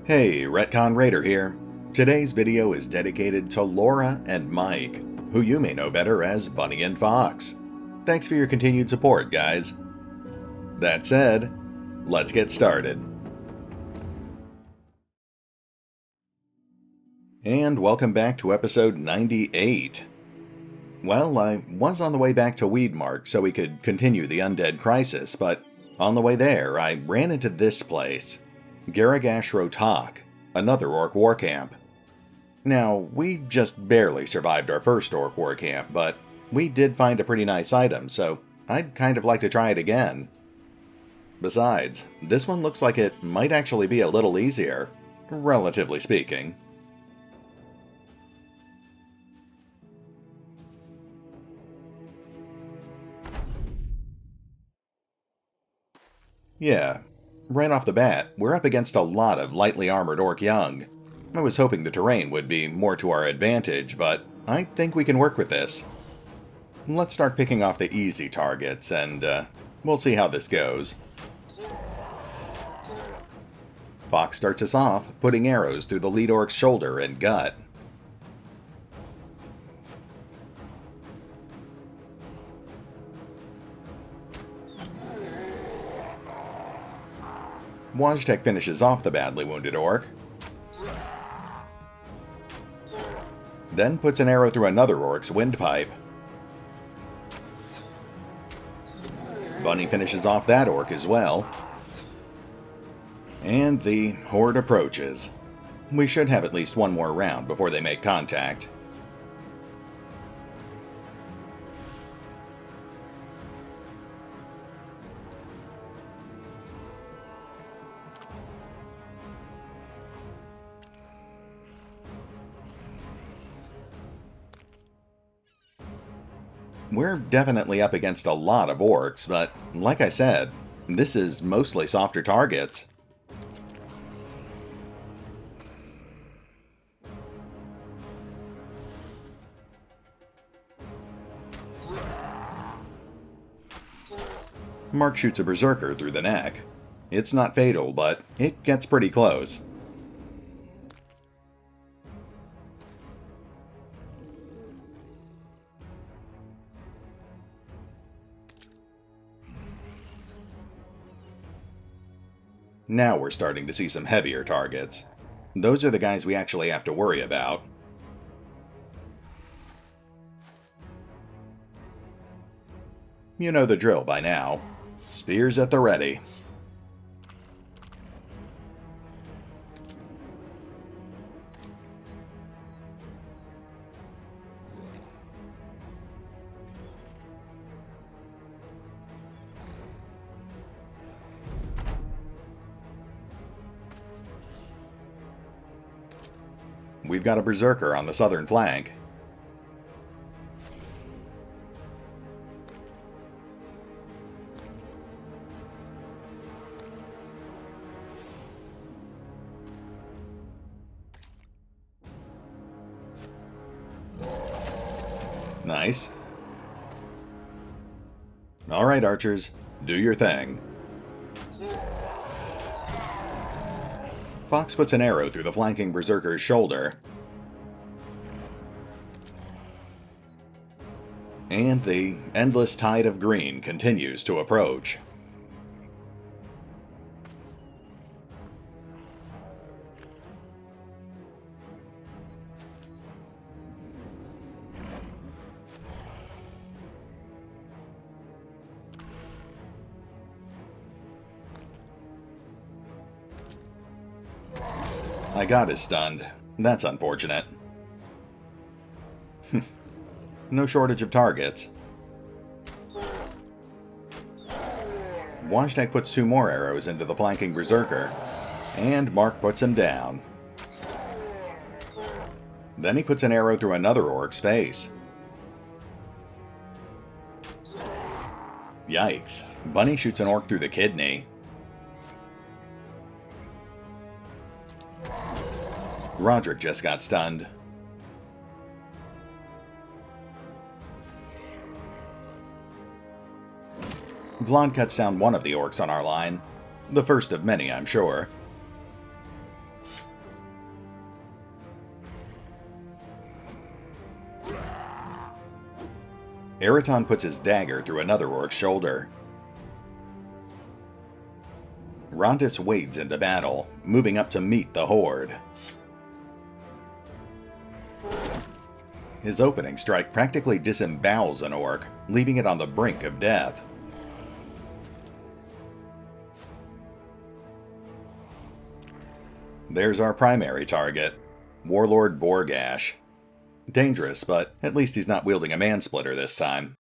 Hey, RetconRaider here. Today's video is dedicated to Laura and Mike, who you may know better as Bunny and Fox. Thanks for your continued support, guys. That said, let's get started. And welcome back to episode 98. Well, I was on the way back to Weedmark so we could continue the Undead Crisis, but on the way there, I ran into this place. Garagash Rotak, another Orc war camp. Now, we just barely survived our first Orc war camp, but we did find a pretty nice item, so I'd kind of like to try it again. Besides, this one looks like it might actually be a little easier, relatively speaking. Yeah, right off the bat, we're up against a lot of lightly armored Orc Young. I was hoping the terrain would be more to our advantage, but I think we can work with this. Let's start picking off the easy targets, and we'll see how this goes. Fox starts us off, putting arrows through the lead Orc's shoulder and gut. Wojtek finishes off the badly wounded Orc, then puts an arrow through another Orc's windpipe. Bunny finishes off that Orc as well. And the Hoard approaches. We should have at least one more round before they make contact. We're definitely up against a lot of Orcs, but like I said, this is mostly softer targets. Mark shoots a Berserker through the neck. It's not fatal, but it gets pretty close. Now we're starting to see some heavier targets. Those are the guys we actually have to worry about. You know the drill by now. Spears at the ready. We've got a Berserker on the southern flank. Nice. Alright, archers, do your thing. Fox puts an arrow through the flanking Berserker's shoulder. And the endless tide of green continues to approach. I got his stunned. That's unfortunate. No shortage of targets. Wojtek puts two more arrows into the flanking Berserker, and Mark puts him down. Then he puts an arrow through another Orc's face. Yikes. Bunny shoots an Orc through the kidney. Roderick just got stunned. Vlad cuts down one of the Orcs on our line. The first of many, I'm sure. Araton puts his dagger through another orc's shoulder. Rondis wades into battle, moving up to meet the Hoard. His opening strike practically disembowels an orc, leaving it on the brink of death. There's our primary target, Warlord Borgash. Dangerous, but at least he's not wielding a mansplitter this time.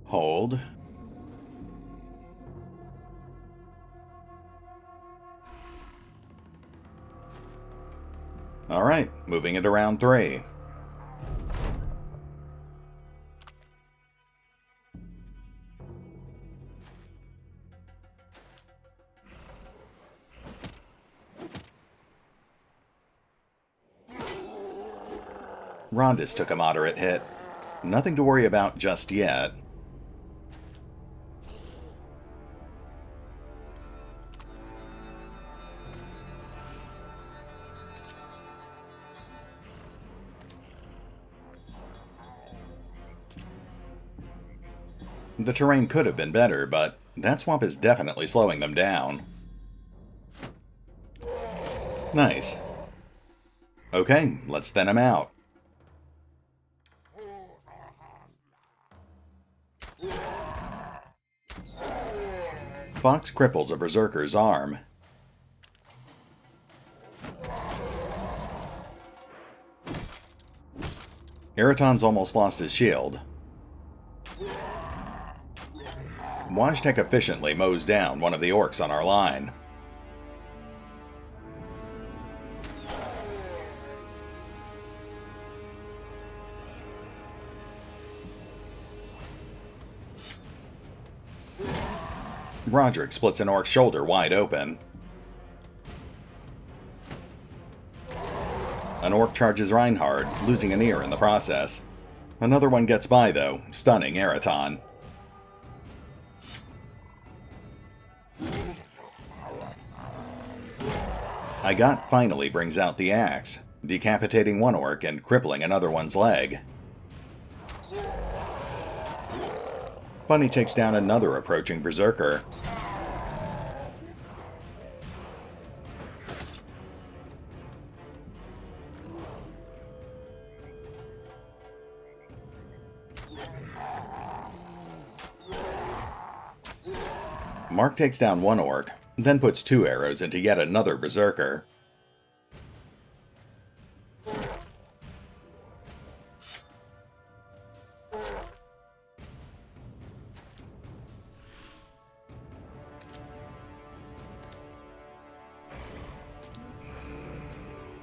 Hold. Alright, moving into round 3. Rondis took a moderate hit. Nothing to worry about just yet. The terrain could have been better, but that swamp is definitely slowing them down. Nice. Okay, let's thin him out. Fox cripples a berserker's arm. Araton's almost lost his shield. Wojtek efficiently mows down one of the orcs on our line. Roderick splits an orc's shoulder wide open. An orc charges Reinhard, losing an ear in the process. Another one gets by, though, stunning Araton. Igot finally brings out the axe, decapitating one orc and crippling another one's leg. Bunny takes down another approaching berserker. Mark takes down one orc, then puts 2 arrows into yet another berserker.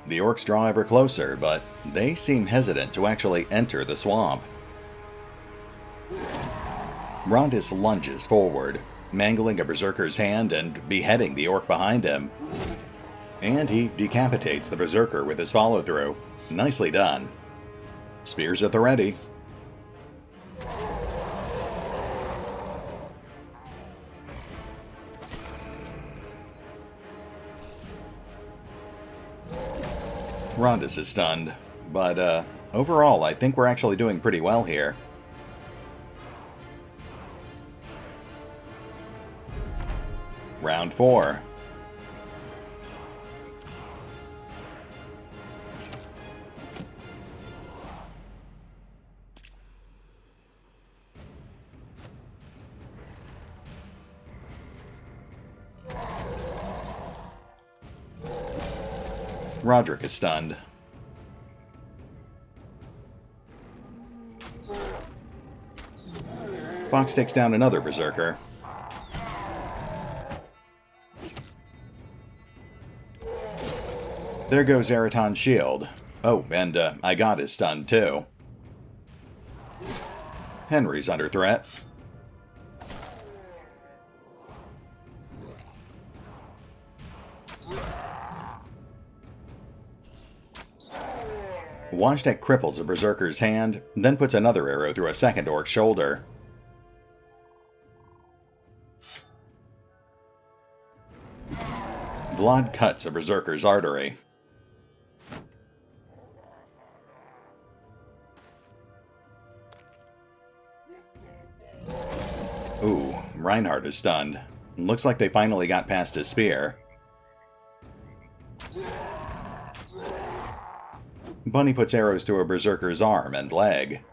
The orcs draw ever closer, but they seem hesitant to actually enter the swamp. Rondis lunges forward, mangling a berserker's hand and beheading the orc behind him. And he decapitates the berserker with his follow-through. Nicely done. Spears at the ready. Rondis is stunned, but overall I think we're actually doing pretty well here. Round 4. Roderick is stunned. Fox takes down another berserker. There goes Araton's shield. Oh, and Igot is stunned too. Henry's under threat. Wojtek cripples a berserker's hand, then puts another arrow through a second orc's shoulder. Vlad cuts a berserker's artery. Ooh, Reinhard is stunned. Looks like they finally got past his spear. Bunny puts arrows through a berserker's arm and leg.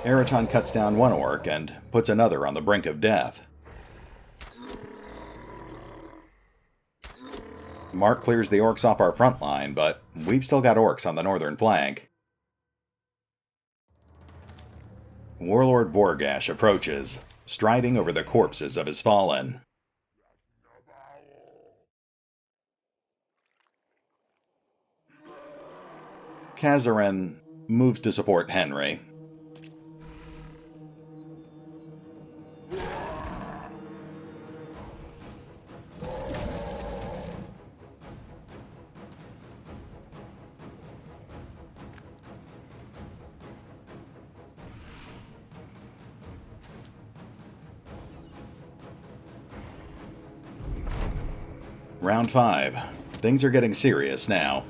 Araton cuts down one orc and puts another on the brink of death. Mark clears the orcs off our front line, but we've still got orcs on the northern flank. Warlord Borgash approaches, striding over the corpses of his fallen. Casorin moves to support Henry. Round 5. Things are getting serious now.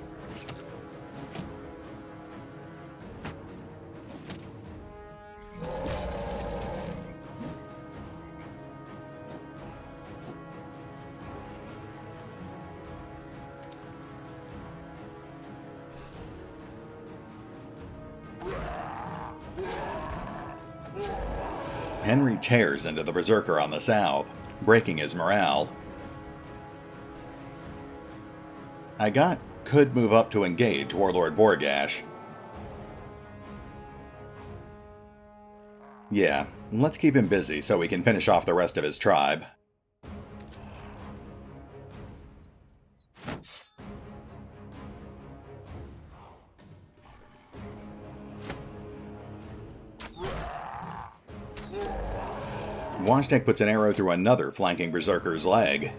Henry tears into the berserker on the south, breaking his morale. I could move up to engage Warlord Borgash. Yeah, let's keep him busy so we can finish off the rest of his tribe. Wojtek puts an arrow through another flanking berserker's leg.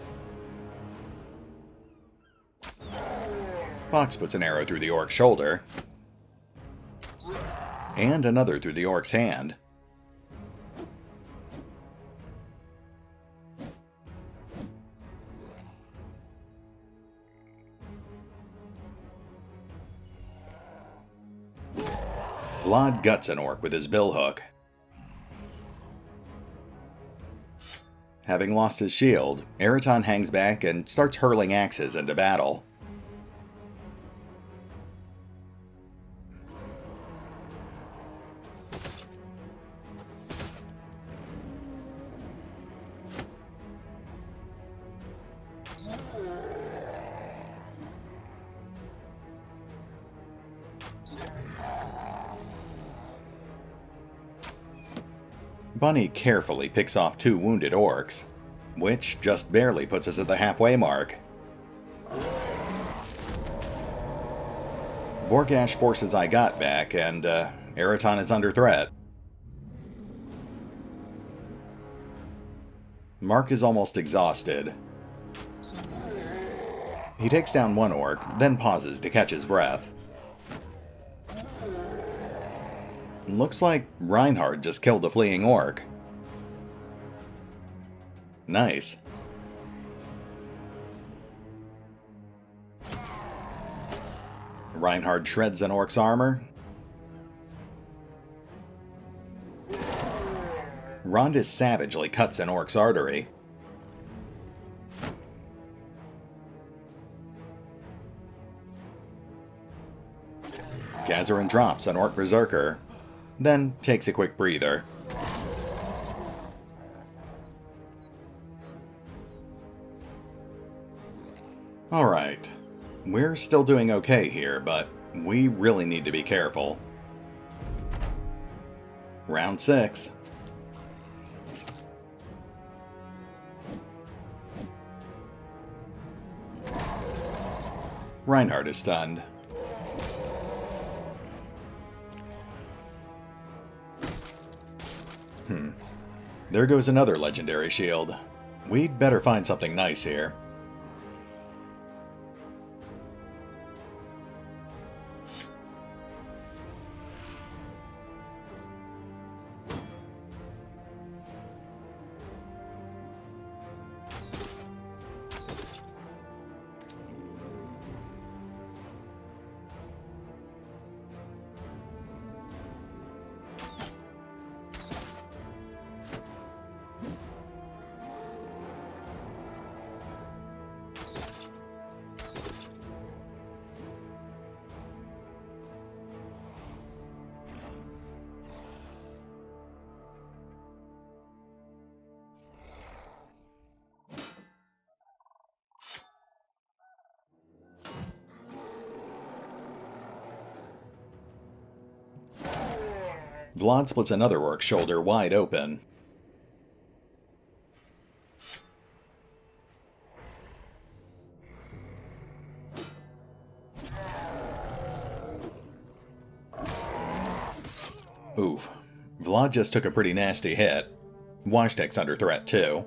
Fox puts an arrow through the orc's shoulder. And another through the orc's hand. Vlad guts an orc with his billhook. Having lost his shield, Araton hangs back and starts hurling axes into battle. Bunny carefully picks off 2 wounded orcs, which just barely puts us at the halfway mark. Borgash forces I got back, and Araton is under threat. Mark is almost exhausted. He takes down one orc, then pauses to catch his breath. Looks like Reinhard just killed a fleeing orc. Nice. Reinhard shreds an orc's armor. Rondis savagely cuts an orc's artery. Casorin drops an orc berserker, then takes a quick breather. Alright, we're still doing okay here, but we really need to be careful. Round 6. Reinhard is stunned. There goes another legendary shield. We'd better find something nice here. Vlad splits another orc's shoulder wide open. Oof. Vlad just took a pretty nasty hit. Wojtek's under threat too.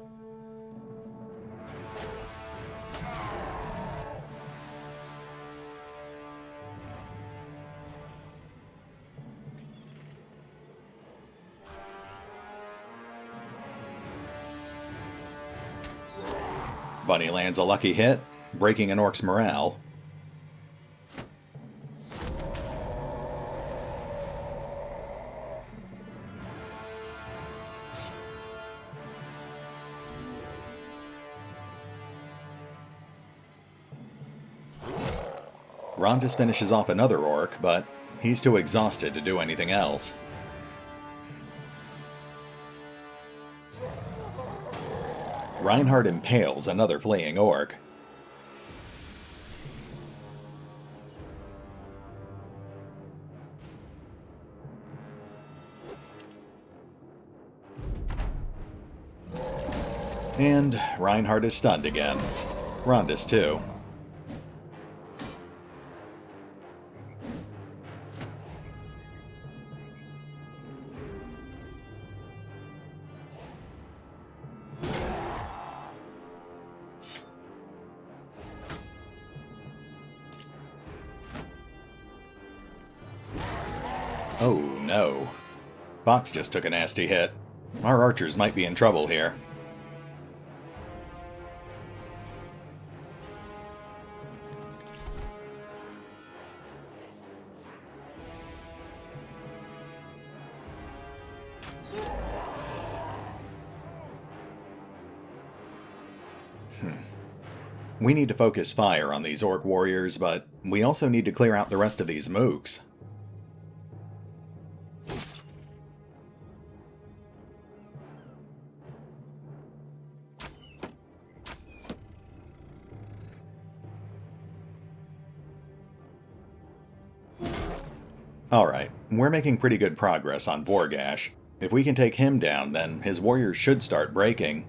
Bunny lands a lucky hit, breaking an orc's morale. Rondas finishes off another orc, but he's too exhausted to do anything else. Reinhard impales another fleeing orc. And Reinhard is stunned again. Rondas too. Oh no. Box just took a nasty hit. Our archers might be in trouble here. We need to focus fire on these orc warriors, but we also need to clear out the rest of these mooks. Alright, we're making pretty good progress on Borgash. If we can take him down, then his warriors should start breaking.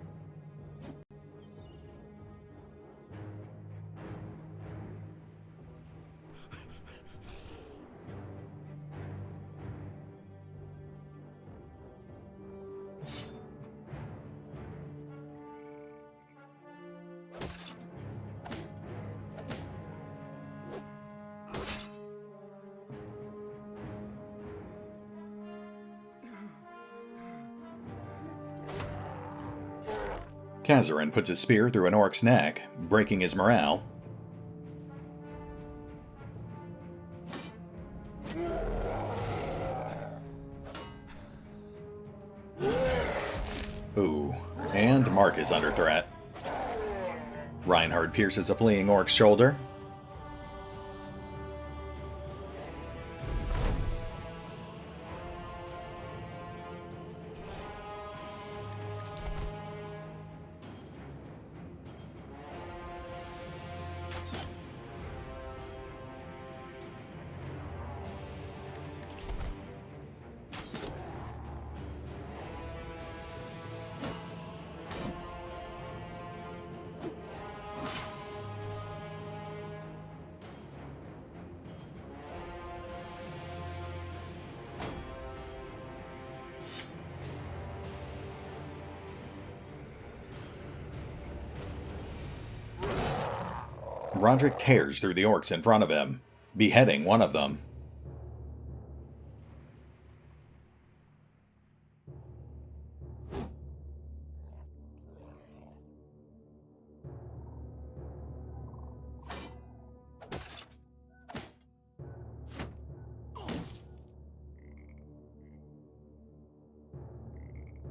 Casorin puts his spear through an orc's neck, breaking his morale. Ooh, and Mark is under threat. Reinhard pierces a fleeing orc's shoulder. Roderick tears through the orcs in front of him, beheading one of them.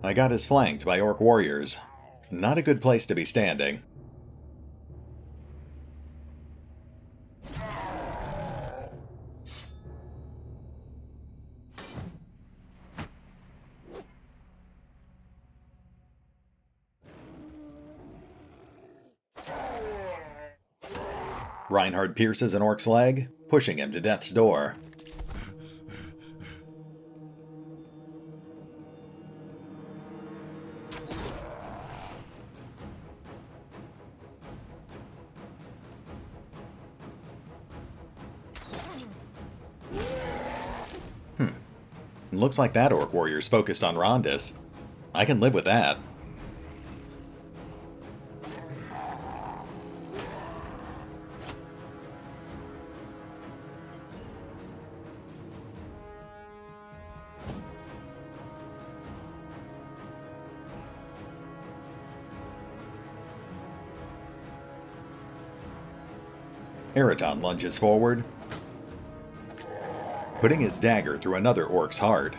I got us flanked by orc warriors. Not a good place to be standing. Reinhard pierces an orc's leg, pushing him to death's door. looks like that Orc Warrior's focused on Rondis. I can live with that. Araton lunges forward, putting his dagger through another orc's heart.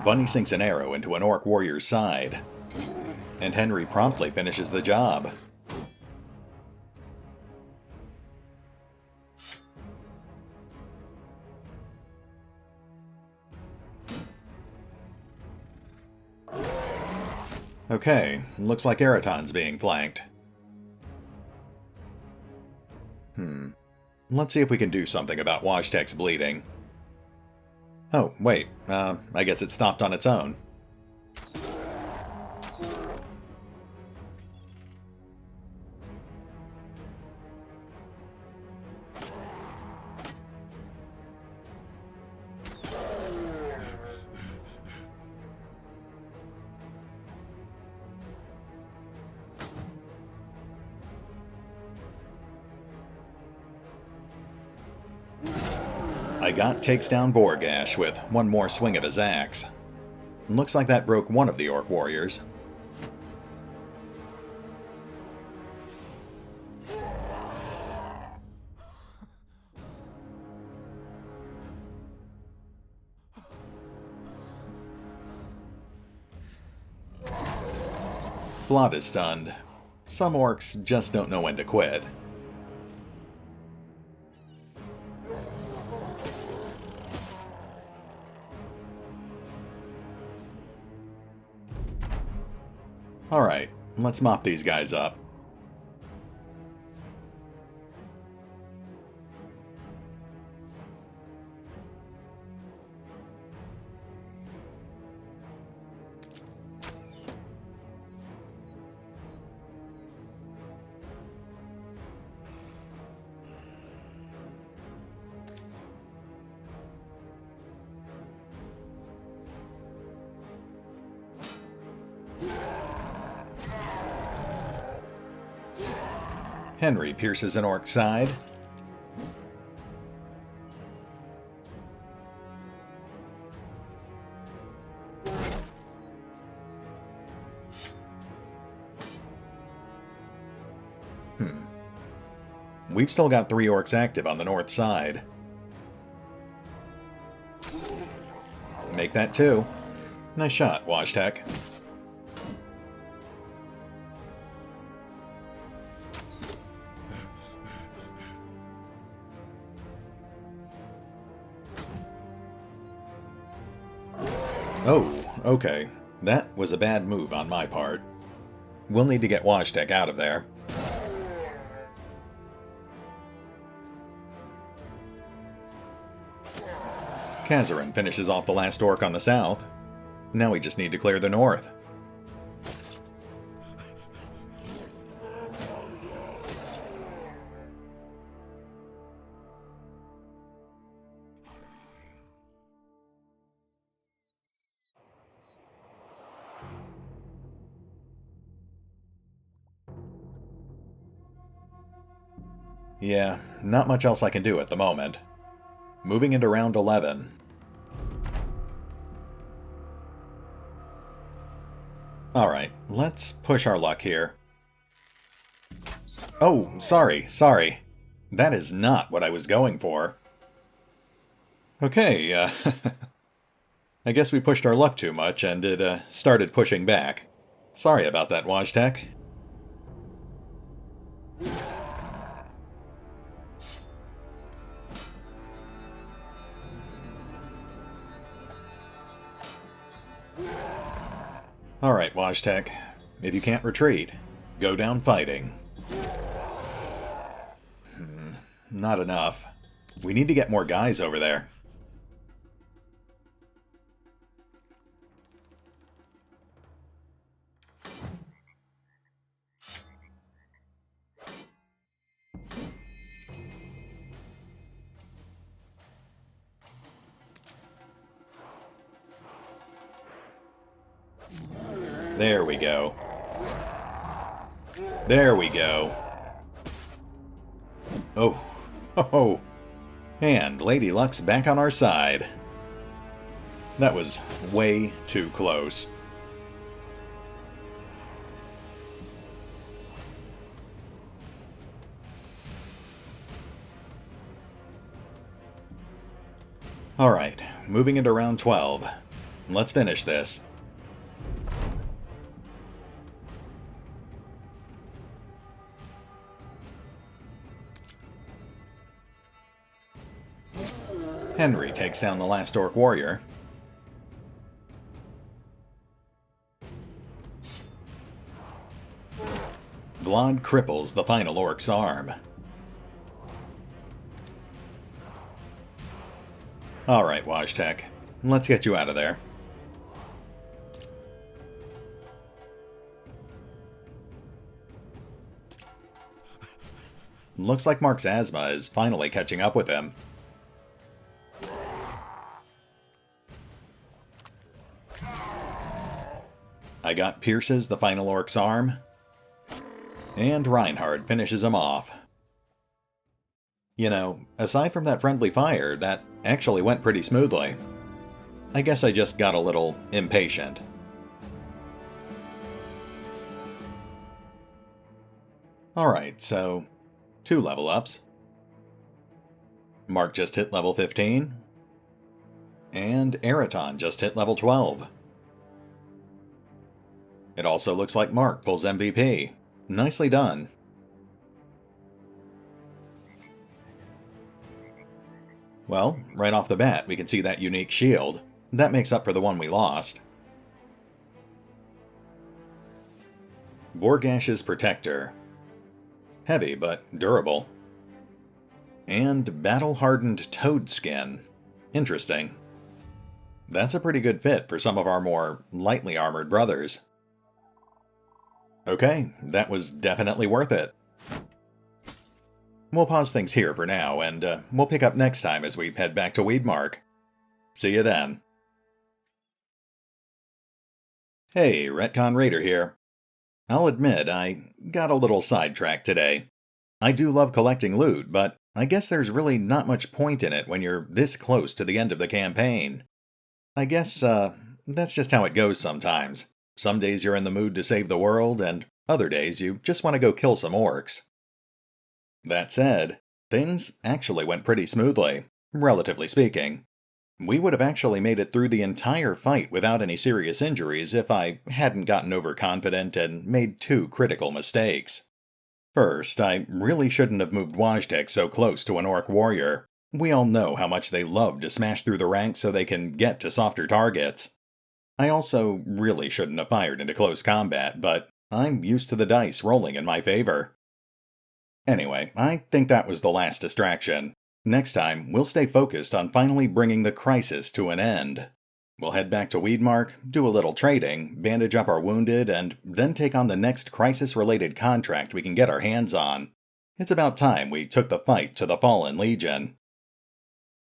Bunny sinks an arrow into an Orc Warrior's side, and Henry promptly finishes the job. Okay, looks like Araton's being flanked. Let's see if we can do something about Wojtek's bleeding. Oh, wait, I guess it stopped on its own. Igot takes down Borgash with one more swing of his axe. Looks like that broke one of the Orc Warriors. Vlad is stunned. Some orcs just don't know when to quit. Alright, let's mop these guys up. Henry pierces an orc's side. We've still got 3 orcs active on the north side. Make that 2. Nice shot, Wojtek. Oh, okay. That was a bad move on my part. We'll need to get Wojtek out of there. Casorin finishes off the last orc on the south. Now we just need to clear the north. Yeah, not much else I can do at the moment. Moving into round 11. Alright, let's push our luck here. Oh, sorry. That is not what I was going for. Okay, I guess we pushed our luck too much and it started pushing back. Sorry about that, Wojtek. Alright, Wojtek. If you can't retreat, go down fighting. Not enough. We need to get more guys over there. There we go. There we go. Oh. Oh. And Lady Luck's back on our side. That was way too close. Alright, moving into round 12. Let's finish this. Henry takes down the last Orc warrior. Vlad cripples the final Orc's arm. Alright, Wojtek. Let's get you out of there. Looks like Mark's asthma is finally catching up with him. I got pierces the final Orc's arm. And Reinhard finishes him off. You know, aside from that friendly fire, that actually went pretty smoothly. I guess I just got a little impatient. Alright, so 2 level ups. Mark just hit level 15. And Araton just hit level 12. It also looks like Mark pulls MVP. Nicely done. Well, right off the bat, we can see that unique shield. That makes up for the one we lost. Borgash's Protector. Heavy, but durable. And battle-hardened toad skin. Interesting. That's a pretty good fit for some of our more lightly armored brothers. Okay, that was definitely worth it. We'll pause things here for now, and we'll pick up next time as we head back to Weedmark. See you then. Hey, RetconRaider here. I'll admit, I got a little sidetracked today. I do love collecting loot, but I guess there's really not much point in it when you're this close to the end of the campaign. I guess, that's just how it goes sometimes. Some days you're in the mood to save the world, and other days you just want to go kill some orcs. That said, things actually went pretty smoothly, relatively speaking. We would have actually made it through the entire fight without any serious injuries if I hadn't gotten overconfident and made 2 critical mistakes. First, I really shouldn't have moved Wojtek so close to an orc warrior. We all know how much they love to smash through the ranks so they can get to softer targets. I also really shouldn't have fired into close combat, but I'm used to the dice rolling in my favor. Anyway, I think that was the last distraction. Next time, we'll stay focused on finally bringing the crisis to an end. We'll head back to Weedmark, do a little trading, bandage up our wounded, and then take on the next crisis-related contract we can get our hands on. It's about time we took the fight to the Fallen Legion.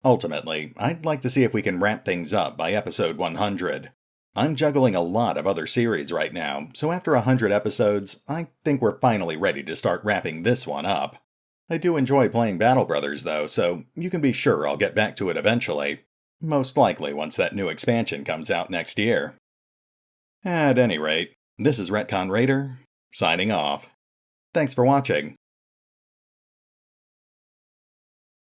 Ultimately, I'd like to see if we can wrap things up by episode 100. I'm juggling a lot of other series right now, so after 100 episodes, I think we're finally ready to start wrapping this one up. I do enjoy playing Battle Brothers though, so you can be sure I'll get back to it eventually. Most likely once that new expansion comes out next year. At any rate, this is RetconRaider, signing off. Thanks for watching.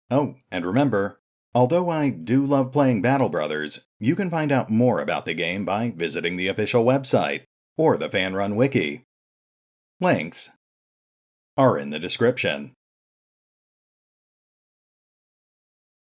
Oh, and remember, although I do love playing Battle Brothers, you can find out more about the game by visiting the official website, or the fan-run wiki. Links are in the description.